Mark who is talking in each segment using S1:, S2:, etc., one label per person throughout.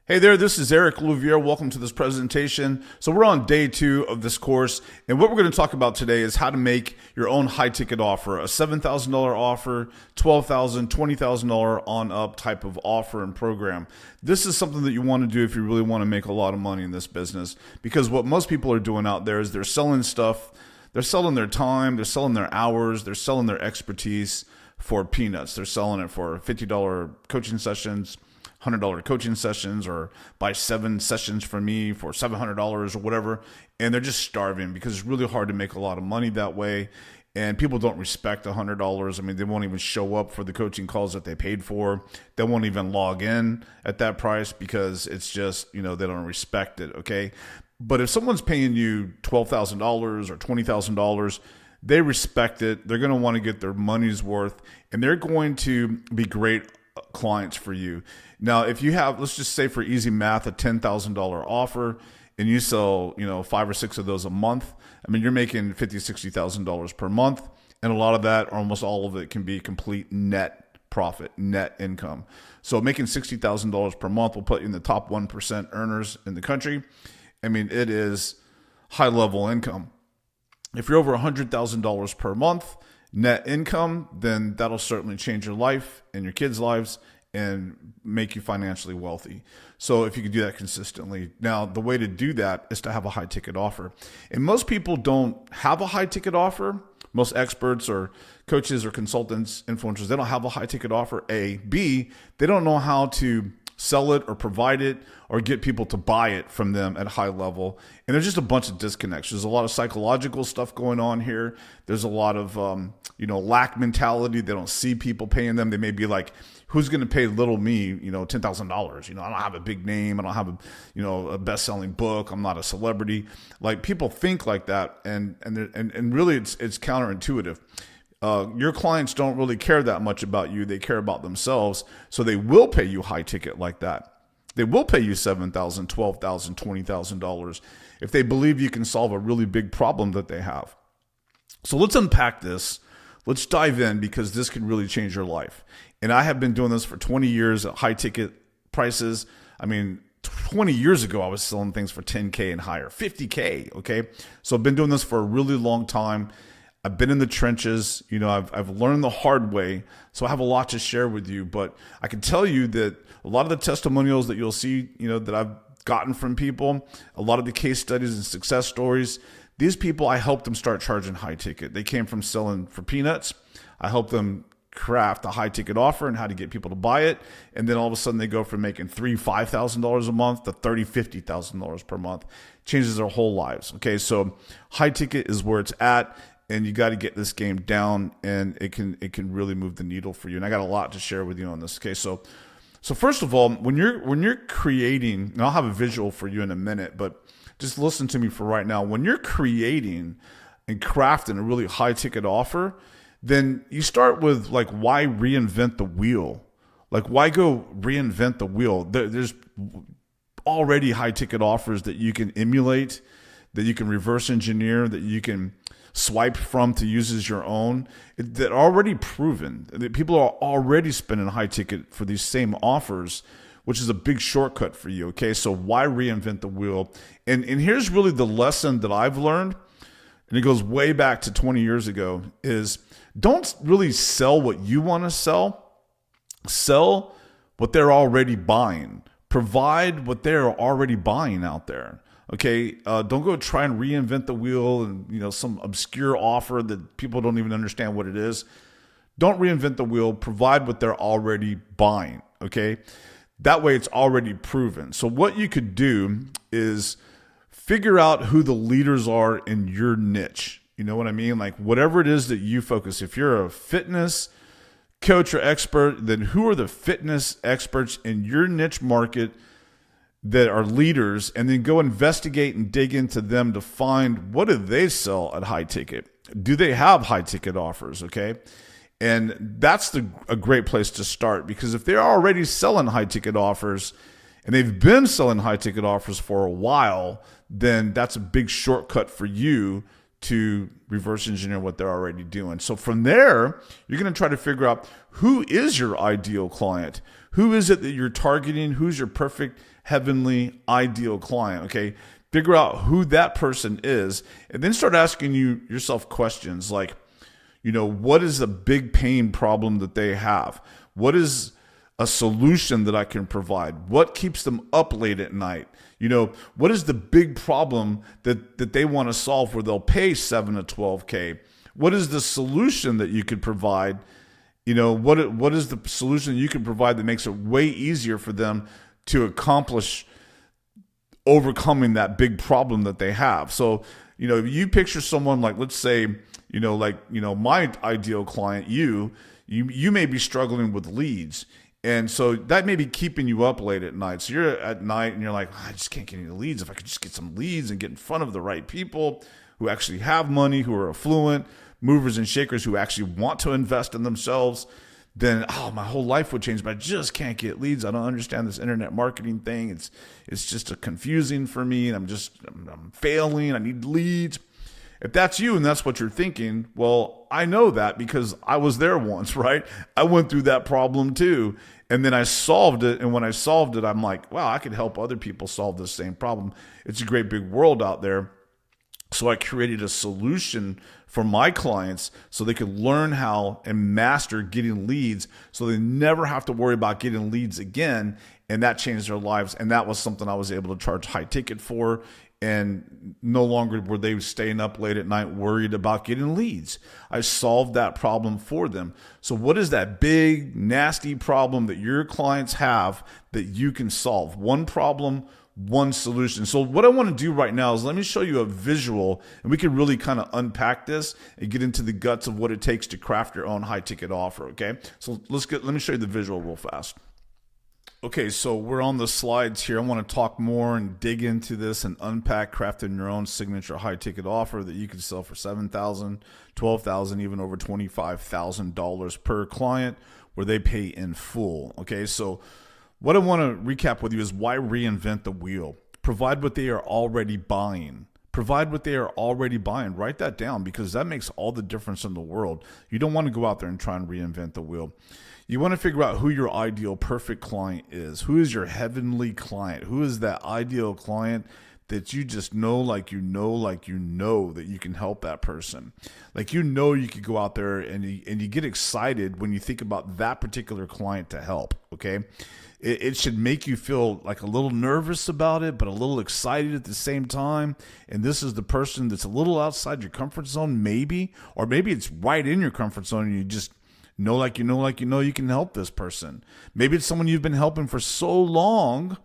S1: Hey there, this is Eric Louvier. Welcome to this presentation. So we're on day 2 of this course, and what we're going to talk about today is how to make your own high-ticket offer, a $7,000 offer, $12,000, $20,000 on up type of offer and program. This is something that you want to do if you really want to make a lot of money in this business, because what most people are doing out there is they're selling stuff, they're selling their time, they're selling their hours, they're selling their expertise for peanuts. They're selling it for $50 coaching sessions, $100 coaching sessions, or buy 7 sessions from me for $700 or whatever. And they're just starving because it's really hard to make a lot of money that way. And people don't respect $100. I mean, they won't even show up for the coaching calls that they paid for. They won't even log in at that price because it's just, they don't respect it. Okay. But if someone's paying you $12,000 or $20,000, they respect it. They're going to want to get their money's worth, and they're going to be great clients for you. Now, if you have, let's just say for easy math, a $10,000 offer, and you sell, 5 or 6 of those a month, I mean, you're making $50,000, $60,000 per month. And a lot of that, or almost all of it, can be complete net profit, net income. So making $60,000 per month will put you in the top 1% earners in the country. I mean, it is high level income. If you're over $100,000 per month net income, then that'll certainly change your life and your kids' lives and make you financially wealthy. So if you can do that consistently. Now, the way to do that is to have a high ticket offer. And most people don't have a high ticket offer. Most experts or coaches or consultants, influencers, they don't have a high ticket offer. A. B, they don't know how to sell it or provide it or get people to buy it from them at a high level. And there's just a bunch of disconnects. There's a lot of psychological stuff going on here. There's a lot of, lack mentality. They don't see people paying them. They may be like, who's going to pay little me, $10,000? I don't have a big name. I don't have a best-selling book. I'm not a celebrity. Like, people think like that. And really it's counterintuitive. Your clients don't really care that much about you. They care about themselves. So they will pay you high ticket like that. They will pay you $7,000, $12,000, $20,000 if they believe you can solve a really big problem that they have. So let's unpack this. Let's dive in, because this can really change your life. And I have been doing this for 20 years at high ticket prices. I mean, 20 years ago, I was selling things for 10K and higher, 50K. Okay. So I've been doing this for a really long time. I've been in the trenches, I've learned the hard way. So I have a lot to share with you, but I can tell you that a lot of the testimonials that you'll see, that I've gotten from people, a lot of the case studies and success stories, these people, I helped them start charging high ticket. They came from selling for peanuts. I helped them craft a high ticket offer and how to get people to buy it. And then all of a sudden they go from making $3,000, $5,000 a month to $30,000, $50,000 per month. Changes their whole lives. Okay. So high ticket is where it's at. And you got to get this game down, and it can really move the needle for you. And I got a lot to share with you on this. Okay, so first of all, when you're creating, and I'll have a visual for you in a minute, but just listen to me for right now. When you're creating and crafting a really high ticket offer, then you start with, like, why reinvent the wheel? Like, why go reinvent the wheel? There's already high ticket offers that you can emulate, that you can reverse engineer, that you can swipe from to use as your own, that are already proven. That people are already spending high ticket for these same offers, which is a big shortcut for you. Okay, so why reinvent the wheel? And here's really the lesson that I've learned, and it goes way back to 20 years ago, is don't really sell what you want to sell. Sell what they're already buying. Provide what they're already buying out there. Okay, don't go try and reinvent the wheel and some obscure offer that people don't even understand what it is. Don't reinvent the wheel. Provide what they're already buying. Okay, that way it's already proven. So what you could do is figure out who the leaders are in your niche. You know what I mean? Like, whatever it is that you focus. If you're a fitness coach or expert, then who are the fitness experts in your niche market that are leaders, and then go investigate and dig into them to find, what do they sell at high ticket? Do they have high ticket offers? Okay. And that's a great place to start, because if they're already selling high ticket offers and they've been selling high ticket offers for a while, then that's a big shortcut for you to reverse engineer what they're already doing. So from there, you're going to try to figure out who is your ideal client. Who is it that you're targeting? Who's your perfect, heavenly, ideal client? Okay. Figure out who that person is, and then start asking yourself questions like, what is the big pain problem that they have? What is a solution that I can provide? What keeps them up late at night? What is the big problem that they want to solve where they'll pay 7 to 12K? What is the solution that you could provide? What is the solution you can provide that makes it way easier for them to accomplish overcoming that big problem that they have? So, if you picture someone like, let's say, my ideal client, you may be struggling with leads. And so that may be keeping you up late at night. So you're at night and you're like, I just can't get any leads. If I could just get some leads and get in front of the right people who actually have money, who are affluent, movers and shakers, who actually want to invest in themselves, then my whole life would change. But I just can't get leads. I don't understand this internet marketing thing. It's just confusing for me, and I'm failing. I need leads. If that's you and that's what you're thinking, well, I know that because I was there once, right? I went through that problem too. And then I solved it. And when I solved it, I'm like, wow, I could help other people solve the same problem. It's a great big world out there. So I created a solution for my clients so they could learn how and master getting leads so they never have to worry about getting leads again. And that changed their lives. And that was something I was able to charge high ticket for. And no longer were they staying up late at night worried about getting leads. I solved that problem for them. So what is that big, nasty problem that your clients have that you can solve? One problem, one solution. So what I want to do right now is let me show you a visual, and we can really kind of unpack this and get into the guts of what it takes to craft your own high ticket offer. Okay. So let me show you the visual real fast. Okay, so we're on the slides here. I want to talk more and dig into this and unpack crafting your own signature high-ticket offer that you can sell for $7,000, $12,000, even over $25,000 per client, where they pay in full. Okay, so what I want to recap with you is why reinvent the wheel? Provide what they are already buying. Provide what they are already buying. Write that down because that makes all the difference in the world. You don't want to go out there and try and reinvent the wheel. You want to figure out who your ideal perfect client is. Who is your heavenly client? Who is that ideal client that you just know that you can help that person? You could go out there and you get excited when you think about that particular client to help, okay? It should make you feel like a little nervous about it, but a little excited at the same time. And this is the person that's a little outside your comfort zone, maybe, or maybe it's right in your comfort zone and you just you can help this person. Maybe it's someone you've been helping for so long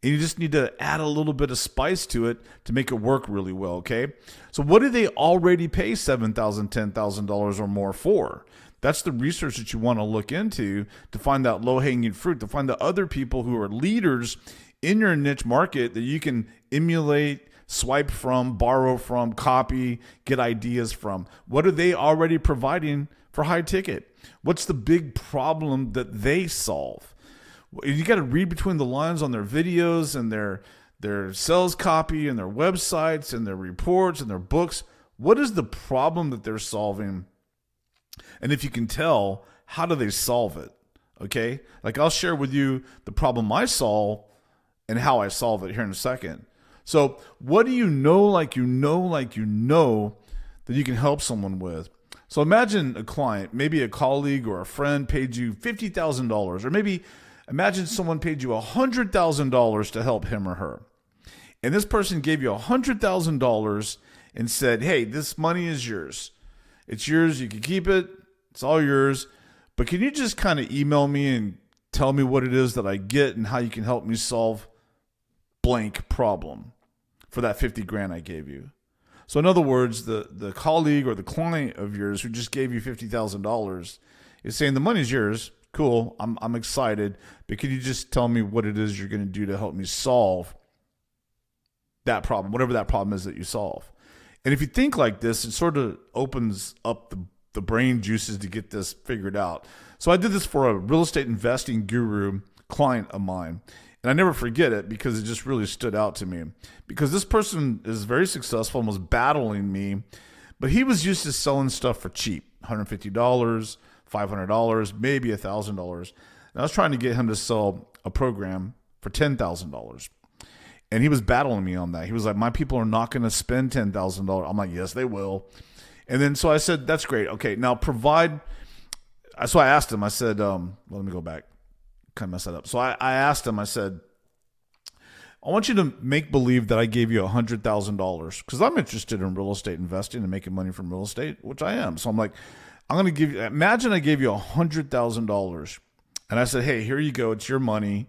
S1: and you just need to add a little bit of spice to it to make it work really well, okay? So what do they already pay $7,000, $10,000 or more for? That's the research that you want to look into to find that low-hanging fruit, to find the other people who are leaders in your niche market that you can emulate, swipe from, borrow from, copy, get ideas from. What are they already providing for high ticket? What's the big problem that they solve? You got to read between the lines on their videos and their sales copy and their websites and their reports and their books. What is the problem that they're solving? And if you can tell, how do they solve it? Okay? Like I'll share with you the problem I solve and how I solve it here in a second. So what do you know that you can help someone with? So imagine a client, maybe a colleague or a friend paid you $50,000, or maybe imagine someone paid you $100,000 to help him or her. And this person gave you $100,000 and said, hey, this money is yours. It's yours. You can keep it. It's all yours. But can you just kind of email me and tell me what it is that I get and how you can help me solve blank problem for that 50 grand I gave you? So in other words, the colleague or the client of yours who just gave you $50,000 is saying the money's yours. Cool. I'm excited. But can you just tell me what it is you're going to do to help me solve that problem, whatever that problem is that you solve? And if you think like this, it sort of opens up the brain juices to get this figured out. So I did this for a real estate investing guru client of mine. And I never forget it because it just really stood out to me. Because this person is very successful and was battling me, but he was used to selling stuff for cheap, $150, $500, maybe $1,000. And I was trying to get him to sell a program for $10,000. And he was battling me on that. He was like, my people are not going to spend $10,000. I'm like, yes, they will. And then so I said, that's great. Okay, now provide. So I asked him, I said, let me go back. Kind of mess that up. So I asked him, I said, I want you to make believe that I gave you $100,000 because I'm interested in real estate investing and making money from real estate, which I am. So I'm like, I'm going to give you, imagine I gave you $100,000 and I said, hey, here you go. It's your money.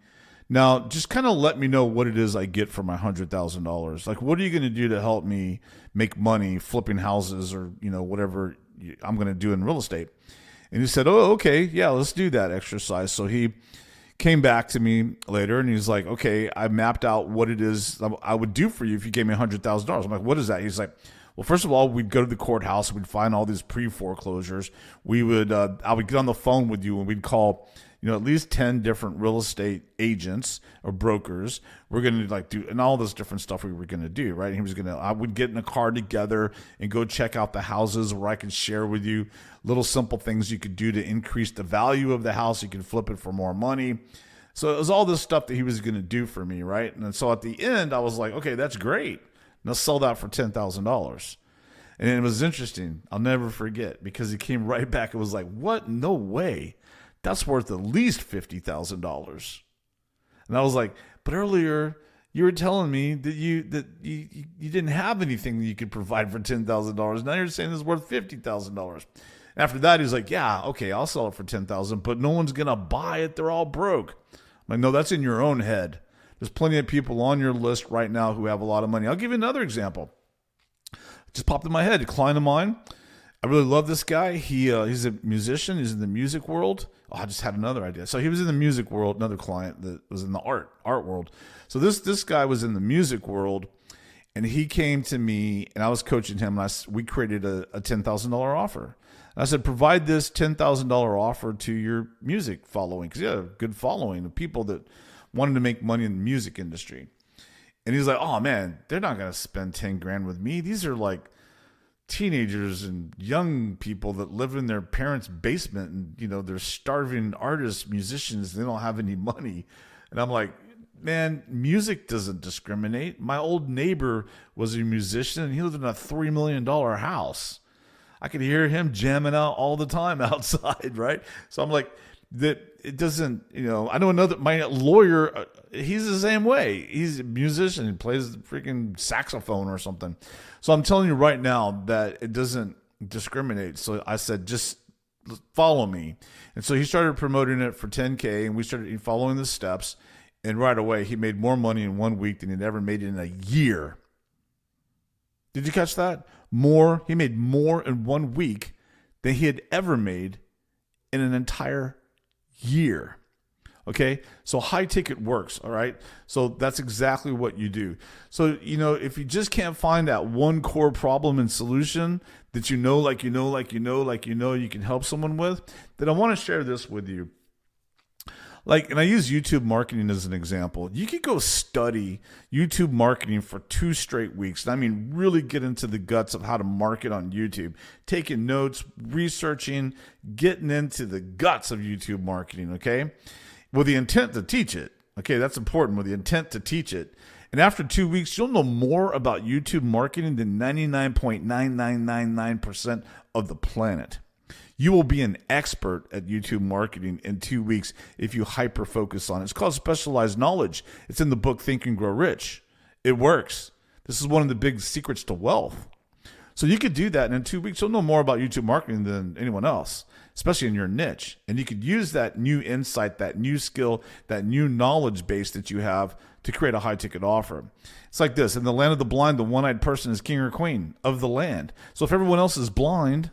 S1: Now, just kind of let me know what it is I get for my $100,000. Like, what are you going to do to help me make money flipping houses or, whatever I'm going to do in real estate? And he said, oh, okay, yeah, let's do that exercise. So he came back to me later and he's like, okay, I mapped out what it is I would do for you if you gave me $100,000. I'm like, what is that? He's like, well, first of all, we'd go to the courthouse. We'd find all these pre-foreclosures. I would get on the phone with you and we'd call at least 10 different real estate agents or brokers. We're going to do, and all this different stuff we were going to do, right? And I would get in a car together and go check out the houses where I could share with you little simple things you could do to increase the value of the house. You can flip it for more money. So it was all this stuff that he was going to do for me, right? And so at the end, I was like, okay, that's great. Now sell that for $10,000. And it was interesting. I'll never forget because he came right back and was like, what? No way. That's worth at least $50,000. And I was like, but earlier you were telling me that you didn't have anything that you could provide for $10,000. Now you're saying it's worth $50,000. After that, he's like, yeah, okay, I'll sell it for $10,000, but no one's going to buy it. They're all broke. I'm like, no, that's in your own head. There's plenty of people on your list right now who have a lot of money. I'll give you another example. It just popped in my head. A client of mine. I really love this guy. He's a musician. He's in the music world. Oh, I just had another idea. So he was in the music world, another client that was in the art world. So this guy was in the music world, and he came to me, and I was coaching him, and we created a $10,000 offer. And I said, provide this $10,000 offer to your music following, because you have a good following of people that wanted to make money in the music industry. And he's like, oh, man, they're not going to spend 10 grand with me. These are like teenagers and young people that live in their parents' basement and, they're starving artists, musicians. They don't have any money. And I'm like, man, music doesn't discriminate. My old neighbor was a musician and he lived in a $3 million house. I could hear him jamming out all the time outside, right? So I'm like, that it doesn't, I know my lawyer, he's the same way. He's a musician. He plays the freaking saxophone or something. So I'm telling you right now that it doesn't discriminate. So I said, just follow me. And so he started promoting it for 10K and we started following the steps. And right away, he made more money in 1 week than he'd ever made in a year. Did you catch that? He made more in 1 week than he had ever made in an entire year. Okay, so high ticket works. All right, so that's exactly what you do. So if you just can't find that one core problem and solution that you can help someone with, then I want to share this with you. And I use YouTube marketing as an example. You could go study YouTube marketing for 2 straight weeks. And I mean, really get into the guts of how to market on YouTube, taking notes, researching, getting into the guts of YouTube marketing, okay? With the intent to teach it. Okay, that's important, with the intent to teach it. And after 2 weeks, you'll know more about YouTube marketing than 99.9999% of the planet. You will be an expert at YouTube marketing in 2 weeks if you hyper-focus on it. It's called specialized knowledge. It's in the book Think and Grow Rich. It works. This is one of the big secrets to wealth. So you could do that, and in 2 weeks, you'll know more about YouTube marketing than anyone else, especially in your niche. And you could use that new insight, that new skill, that new knowledge base that you have to create a high-ticket offer. It's like this. In the land of the blind, the one-eyed person is king or queen of the land. So if everyone else is blind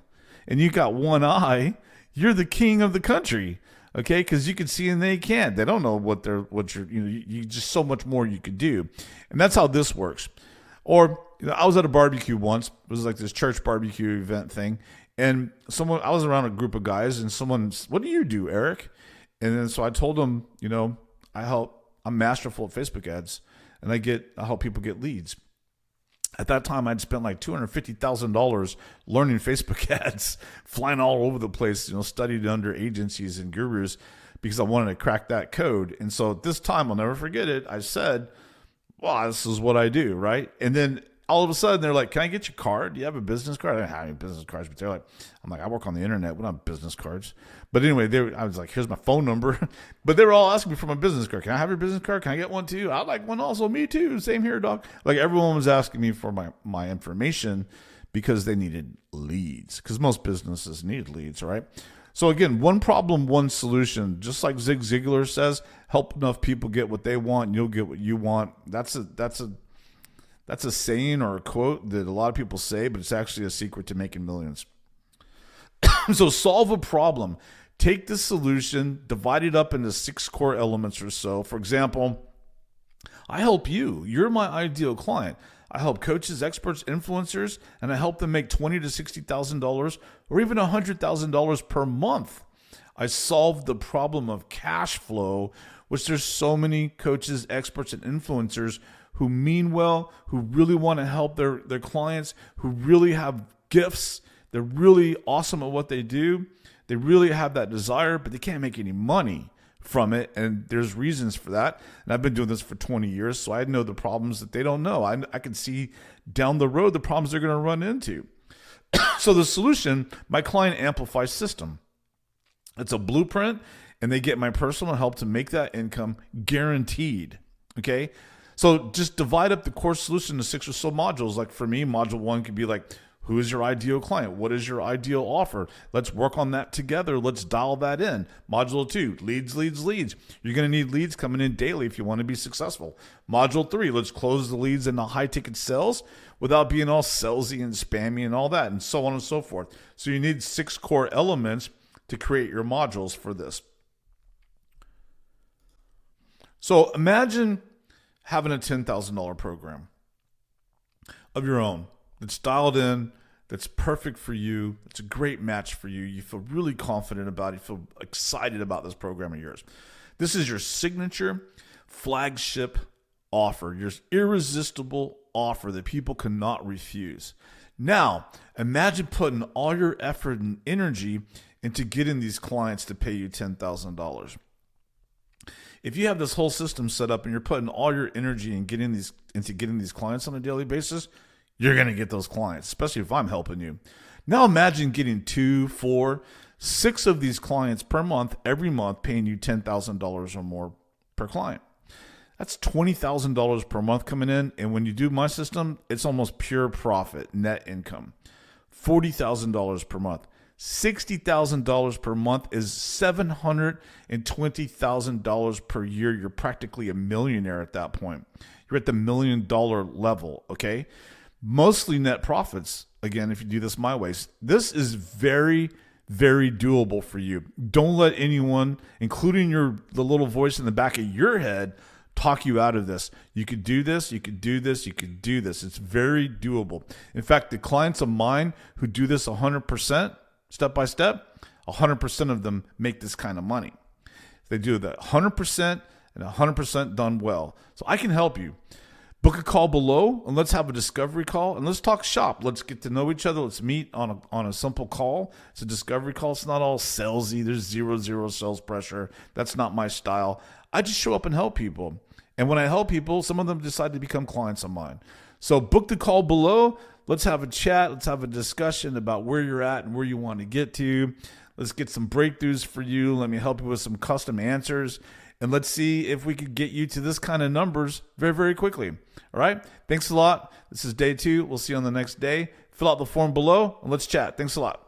S1: and you got one eye, you're the king of the country, okay? Because you can see and they can't. They don't know what you're, you just so much more you could do. And that's how this works. Or, I was at a barbecue once. It was like this church barbecue event thing. And I was around a group of guys and what do you do, Eric? And then so I told them, I help I'm masterful at Facebook ads, and I help people get leads. At that time, I'd spent like $250,000 learning Facebook ads, flying all over the place, studied under agencies and gurus because I wanted to crack that code. And so at this time, I'll never forget it, I said, well, this is what I do, right? And then all of a sudden, they're like, can I get your card? Do you have a business card? I don't have any business cards, but I'm like, I work on the internet. We don't have business cards. But anyway, I was like, here's my phone number. But they were all asking me for my business card. Can I have your business card? Can I get one too? I'd like one also. Me too. Same here, dog. Like everyone was asking me for my information because they needed leads, because most businesses need leads, right? So again, one problem, one solution. Just like Zig Ziglar says, help enough people get what they want, and you'll get what you want. That's a saying or a quote that a lot of people say, but it's actually a secret to making millions. So solve a problem. Take the solution, divide it up into 6 core elements or so. For example, I help you. You're my ideal client. I help coaches, experts, influencers, and I help them make $20,000 to $60,000 or even $100,000 per month. I solve the problem of cash flow, which there's so many coaches, experts, and influencers who mean well, who really want to help their clients, who really have gifts. They're really awesome at what they do. They really have that desire, but they can't make any money from it. And there's reasons for that. And I've been doing this for 20 years, so I know the problems that they don't know. I can see down the road the problems they're going to run into. So the solution, my Client Amplify system. It's a blueprint, and they get my personal help to make that income guaranteed. Okay? So just divide up the core solution into 6 or so modules. Like for me, module 1 could be like, who is your ideal client? What is your ideal offer? Let's work on that together. Let's dial that in. Module 2, leads. You're going to need leads coming in daily if you want to be successful. Module 3, let's close the leads into high ticket sales without being all salesy and spammy and all that, and so on and so forth. So you need 6 core elements to create your modules for this. So imagine having a $10,000 program of your own that's dialed in, that's perfect for you, it's a great match for you, you feel really confident about it, you feel excited about this program of yours. This is your signature flagship offer, your irresistible offer that people cannot refuse. Now, imagine putting all your effort and energy into getting these clients to pay you $10,000. If you have this whole system set up and you're putting all your energy into getting these clients on a daily basis, you're going to get those clients, especially if I'm helping you. Now imagine getting 2, 4, 6 of these clients per month, every month, paying you $10,000 or more per client. That's $20,000 per month coming in. And when you do my system, it's almost pure profit, net income. $40,000 per month. $60,000 per month is $720,000 per year. You're practically a millionaire at that point. You're at the $1 million level, okay? Mostly net profits, again, if you do this my way. This is very, very doable for you. Don't let anyone, including the little voice in the back of your head, talk you out of this. You could do this, you could do this, you could do this. It's very doable. In fact, the clients of mine who do this 100%, step by step, 100% of them make this kind of money. They do that 100% and 100% done well. So I can help you. Book a call below and let's have a discovery call and let's talk shop. Let's get to know each other. Let's meet on a simple call. It's a discovery call. It's not all salesy. There's zero sales pressure. That's not my style. I just show up and help people. And when I help people, some of them decide to become clients of mine. So book the call below. Let's have a chat. Let's have a discussion about where you're at and where you want to get to. Let's get some breakthroughs for you. Let me help you with some custom answers. And let's see if we could get you to this kind of numbers very, very quickly. All right. Thanks a lot. This is day 2. We'll see you on the next day. Fill out the form below and let's chat. Thanks a lot.